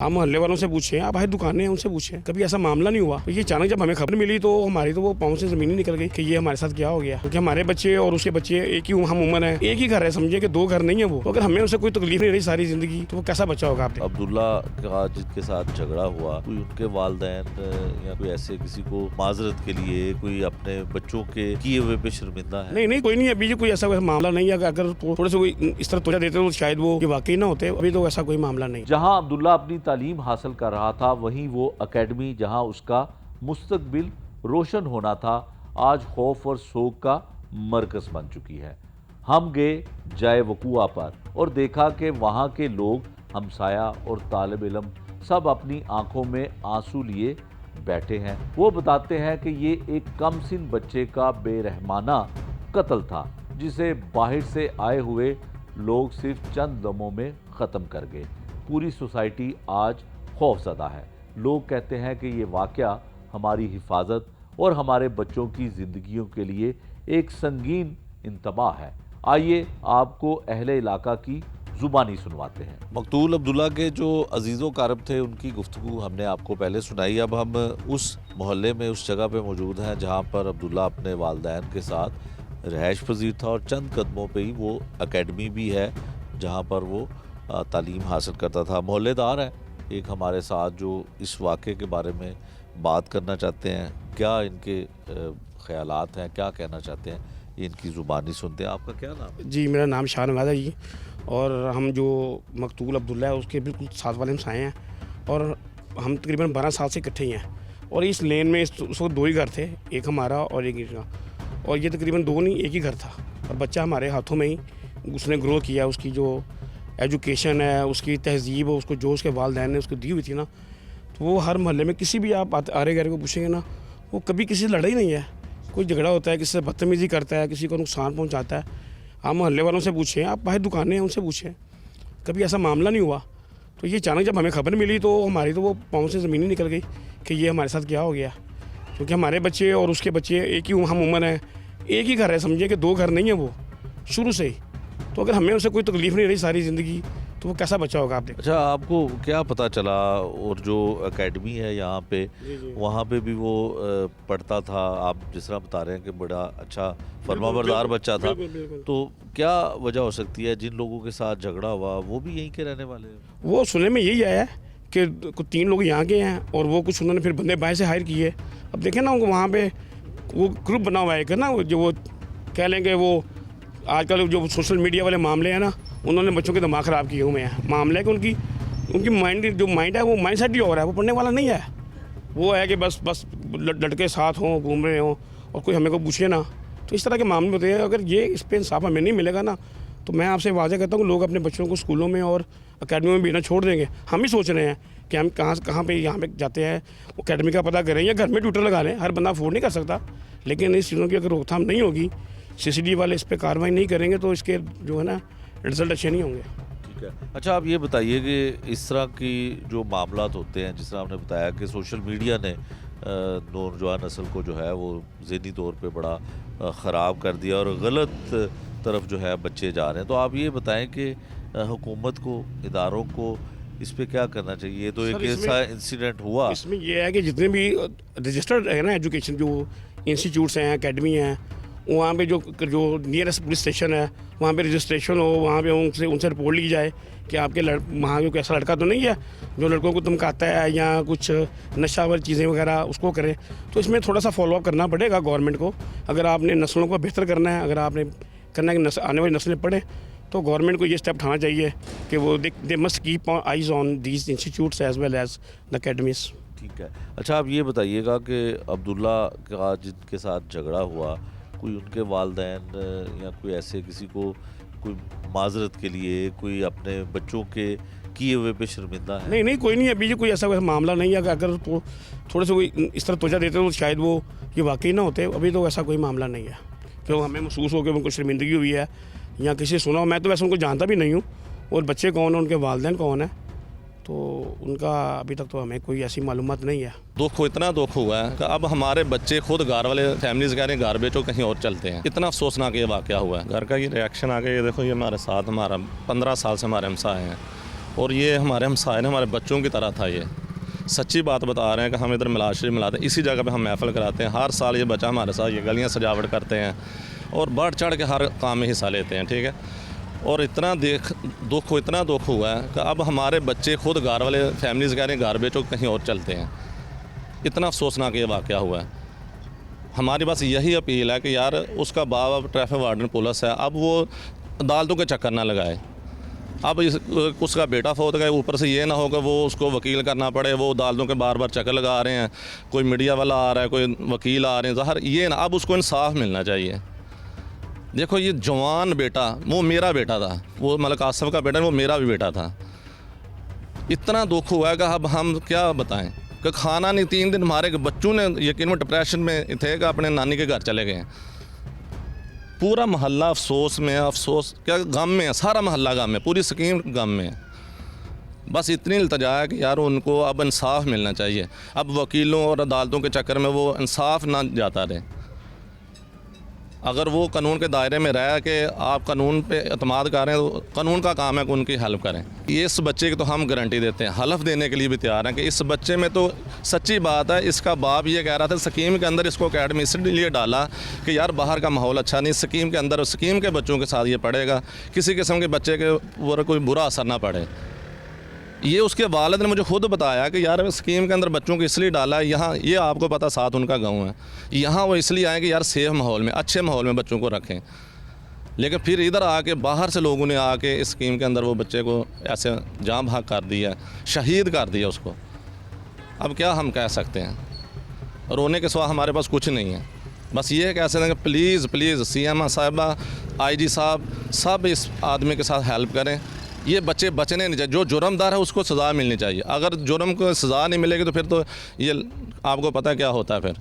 हम मोहल्ले वालों से पूछे, आप भाई दुकानें हैं उनसे पूछे, कभी ऐसा मामला नहीं हुआ। तो ये अचानक जब हमें खबर मिली तो हमारी तो वो पाँव से जमीन ही निकल गई कि ये हमारे साथ क्या हो गया, क्योंकि हमारे बच्चे और उसके बच्चे एक ही हम उम्र है, एक ही घर है, समझे कि दो घर नहीं है वो। तो अगर हमें उनसे कोई तकलीफ नहीं रही सारी जिंदगी तो वो कैसा बच्चा होगा। आप अब्दुल्ला का जिनके साथ झगड़ा हुआ, कोई उनके वालिदैन या कोई ऐसे किसी को माजरत के लिए कोई अपने बच्चों के किए हुए पे शर्मिंदा है? नहीं, कोई नहीं, अभी कोई ऐसा मामला नहीं है। अगर थोड़े से कोई इस तरह तोजा देते तो शायद वो वाकई ना होते। अभी तो ऐसा कोई मामला नहीं। जहां अब्दुल्ला अपनी तालीम हासिल कर रहा था, वहीं वो अकेडमी जहां उसका मुस्तकबिल रोशन होना था, आज खौफ और शोक का मरकज बन चुकी है। हम गए जाए वकूआ पर और देखा कि वहाँ के लोग, हमसाया और तालिब इल्म सब अपनी आंखों में आंसू लिए बैठे हैं। वो बताते हैं कि ये एक कमसिन बच्चे का बेरहमाना कत्ल था, जिसे बाहर से आए हुए लोग सिर्फ चंद दमों में ख़त्म कर गए। पूरी सोसाइटी आज खौफज़दा है। लोग कहते हैं कि ये वाक़या हमारी हिफाजत और हमारे बच्चों की ज़िंदगियों के लिए एक संगीन इंतबाह है। आइए आपको अहले इलाका की ज़ुबानी सुनवाते हैं। मकतूल अब्दुल्ला के जो अजीज़ो कारब थे, उनकी गुफ्तगू हमने आपको पहले सुनाई। अब हम उस मोहल्ले में, उस जगह पे मौजूद हैं जहाँ पर अब्दुल्ला अपने वालिदैन के साथ रहायश पजीर था और चंद कदमों पे ही वो अकेडमी भी है जहाँ पर वो तालीम हासिल करता था। मोहल्लेदार हैं एक हमारे साथ जो इस वाक़े के बारे में बात करना चाहते हैं। क्या इनके ख़यालात हैं, क्या कहना चाहते हैं, ये इनकी ज़ुबानी सुनते हैं। आपका क्या नाम है? जी, मेरा नाम शाहनवाज़ है जी, और हम जो मकतूल अब्दुल्ला है उसके बिल्कुल साथ वाले हम साए हैं, और हम तकरीबन 12 साल से इकट्ठे ही हैं। और इस लेन में उस वक्त दो ही घर थे, एक हमारा और एक इसका, और ये तकरीबन दो नहीं एक ही घर था। और बच्चा हमारे हाथों में ही उसने ग्रो किया। उसकी जो एजुकेशन है, उसकी तहजीब, उसको जो उसके वालिदैन ने उसको दी हुई थी ना, तो वो हर मोहल्ले में किसी भी आप आरे गहरे को पूछेंगे ना, वो कभी किसी से लड़ा ही नहीं है। कोई झगड़ा होता है, किसी से बदतमीज़ी करता है, किसी को नुकसान पहुंचाता है। आप मोहल्ले वालों से पूछें, आप भाई दुकानें हैं उनसे पूछें, कभी ऐसा मामला नहीं हुआ। तो ये अचानक जब हमें खबर मिली तो हमारी तो वो पाँव से ज़मीन ही निकल गई कि ये हमारे साथ क्या हो गया, क्योंकि हमारे बच्चे और उसके बच्चे एक ही हम उम्र है, एक ही घर है, समझे कि दो घर नहीं है वो शुरू से ही। तो अगर हमें उसे कोई तकलीफ नहीं रही सारी ज़िंदगी तो वो कैसा बच्चा होगा। आप देखो। अच्छा, आपको क्या पता चला? और जो एकेडमी है यहाँ पे, वहाँ पे भी वो पढ़ता था। आप जिस तरह बता रहे हैं कि बड़ा अच्छा फर्माबरदार बच्चा था। बिल्कुल। तो क्या वजह हो सकती है जिन लोगों के साथ झगड़ा हुआ वो भी यहीं के रहने वाले हैं? वो सुनने में यही आया है कि कुछ 3 लोग यहाँ के हैं और वो कुछ उन्होंने फिर बंदे बाहर से हायर किए। अब देखें ना, वहाँ पे वो ग्रुप बना हुआ है ना, जो वो कह लेंगे वो आजकल जो सोशल मीडिया वाले मामले हैं ना, उन्होंने बच्चों के दिमाग ख़राब किए हुए हैं। मामले कि उनकी माइंड है, वो माइंड सेट ही हो रहा है, वो पढ़ने वाला नहीं है। वो है कि बस लड़के साथ हों, घूम रहे हों और कोई हमें को पूछे ना। तो इस तरह के मामले होते हैं। अगर ये इस पर इंसाफ हमें नहीं मिलेगा ना, तो मैं आपसे वाज़ेह कहता हूँ लोग अपने बच्चों को स्कूलों में और अकेडमी में भेजना छोड़ देंगे। हम ही सोच रहे हैं कि हम कहाँ पे यहाँ पे जाते हैं, अकेडमी का पता करें या घर में ट्यूटर लगा लें। हर बंदा अफोर्ड नहीं कर सकता, लेकिन इस चीज़ों की अगर रोकथाम नहीं होगी, CCD वाले इस पर कार्रवाई नहीं करेंगे, तो इसके जो है ना रिजल्ट अच्छे नहीं होंगे। ठीक है। अच्छा, आप ये बताइए कि इस तरह की जो मामलात होते हैं, जिस तरह आपने बताया कि सोशल मीडिया ने नौजवान नस्ल को जो है वो ज़हनी तौर पे बड़ा ख़राब कर दिया और गलत तरफ जो है बच्चे जा रहे हैं, तो आप ये बताएं कि हुकूमत को, इदारों को इस पे क्या करना चाहिए? ये तो एक ऐसा इंसिडेंट हुआ। इसमें यह है कि जितने भी रजिस्टर्ड है ना एजुकेशन जो इंस्टीट्यूट्स हैं, अकेडमी हैं, वहाँ पे जो नियरेस्ट पुलिस स्टेशन है वहाँ पे रजिस्ट्रेशन हो, वहाँ पे उनसे रिपोर्ट ली जाए कि आपके वहाँ को कैसा लड़का तो नहीं है जो लड़कों को धमकाता है या कुछ नशावर चीज़ें वगैरह उसको करे। तो इसमें थोड़ा सा फॉलोअप करना पड़ेगा गवर्नमेंट को। अगर आपने नस्लों को बेहतर करना है, अगर आपने करना है कि आने वाली नस्लें पढ़ें, तो गवर्नमेंट को ये स्टेप उठाना चाहिए कि वो they must keep eyes on these institutes as well as the academies. ठीक है। अच्छा, आप ये बताइएगा कि अब्दुल्ला का जिनके साथ झगड़ा हुआ, कोई उनके वालिदैन या कोई ऐसे किसी को कोई माजरत के लिए, कोई अपने बच्चों के किए हुए पे शर्मिंदा है? नहीं, कोई नहीं, अभी कोई ऐसा मामला नहीं है। अगर तो थोड़े से कोई इस तरह तोजा देते तो शायद वो ये वाकई ना होते। अभी तो ऐसा कोई मामला नहीं है जो हमें महसूस हो कि उनको शर्मिंदगी हुई है या किसी सुना हो। मैं तो वैसे उनको जानता भी नहीं हूँ, और बच्चे कौन है, उनके वालिदैन कौन है, तो उनका अभी तक तो हमें कोई ऐसी मालूमात नहीं है। दुख इतना दुख हुआ है कि अब हमारे बच्चे खुद घर वाले फैमिलीज कह रहे हैं घर बेचो कहीं और चलते हैं। इतना अफसोसनाक ये वाकया हुआ है। घर का ये रिएक्शन आ गया। ये देखो, ये हमारे साथ, हमारा 15 साल से हमारे हमसाए हैं और ये हमारे हमसाए ने हमारे बच्चों की तरह था। ये सच्ची बात बता रहे हैं कि हम इधर मिलाद शरीफ मिलाते हैं, इसी जगह पे हम महफिल कराते हैं। हर साल ये बच्चा हमारे साथ ये गलियां सजावट करते हैं और बढ़ चढ़ के हर काम में हिस्सा लेते हैं, ठीक है। और इतना दुख हुआ है कि अब हमारे बच्चे खुद घर वाले फैमिलीज़ कह रहे हैं घर बेचो कहीं और चलते हैं। इतना अफसोसनाक ये वाक़या हुआ है। हमारी बस यही अपील है कि यार उसका बाप अब ट्रैफिक वार्डन पुलिस है, अब वो अदालतों के चक्कर ना लगाए। अब उसका बेटा फौत गया, ऊपर से ये ना हो कि वो उसको वकील करना पड़े, वो अदालतों के बार बार चक्कर लगा रहे हैं, कोई मीडिया वाला आ रहा है, कोई वकील आ रहे हैं, ज़ाहिर ये ना, अब उसको इंसाफ मिलना चाहिए। देखो ये जवान बेटा, वो मेरा बेटा था, वो मलिक आसिफ का बेटा, वो मेरा भी बेटा था। इतना दुख हुआ है कि अब हम क्या बताएं कि खाना नहीं, 3 दिन हमारे बच्चों ने यकीन में डिप्रेशन में थे कि अपने नानी के घर चले गए हैं। पूरा मोहल्ला अफसोस में है, अफसोस क्या गम में है, सारा मोहल्ला गम में, पूरी स्कीम गम में है। बस इतनी इल्तिजा है कि यार उनको अब इंसाफ मिलना चाहिए। अब वकीलों और अदालतों के चक्कर में वो इंसाफ ना जाता रहे। अगर वो कानून के दायरे में रह के आप कानून पे एतमाद कर रहे हैं तो कानून का काम है कि उनकी हेल्प करें। ये इस बच्चे की तो हम गारंटी देते हैं, हलफ देने के लिए भी तैयार हैं कि इस बच्चे में तो सच्ची बात है। इसका बाप ये कह रहा था स्कीम के अंदर इसको अकेडमी इसलिए डाला कि यार बाहर का माहौल अच्छा नहीं, स्कीम के अंदर स्कीम के बच्चों के साथ ये पढ़ेगा, किसी किस्म के बच्चे के ऊपर कोई बुरा असर ना पड़े। ये उसके वालिद ने मुझे खुद बताया कि यार स्कीम के अंदर बच्चों को इसलिए डाला है, यहाँ ये आपको पता साथ उनका गांव है, यहाँ वो इसलिए आए कि यार सेफ माहौल में, अच्छे माहौल में बच्चों को रखें। लेकिन फिर इधर आके बाहर से लोगों ने आके इस स्कीम के अंदर वो बच्चे को ऐसे जान भाग कर दिया, शहीद कर दिया उसको। अब क्या हम कह सकते हैं, रोने के सिवा हमारे पास कुछ नहीं है। बस ये कह सकते हैं कि प्लीज़ CM साहिबा, IG साहब, सब इस आदमी के साथ हेल्प करें। ये बच्चे बचने नहीं चाहिए, जो जुर्मदार है उसको सज़ा मिलनी चाहिए। अगर जुर्म को सज़ा नहीं मिलेगी तो फिर तो ये आपको पता है क्या होता है फिर।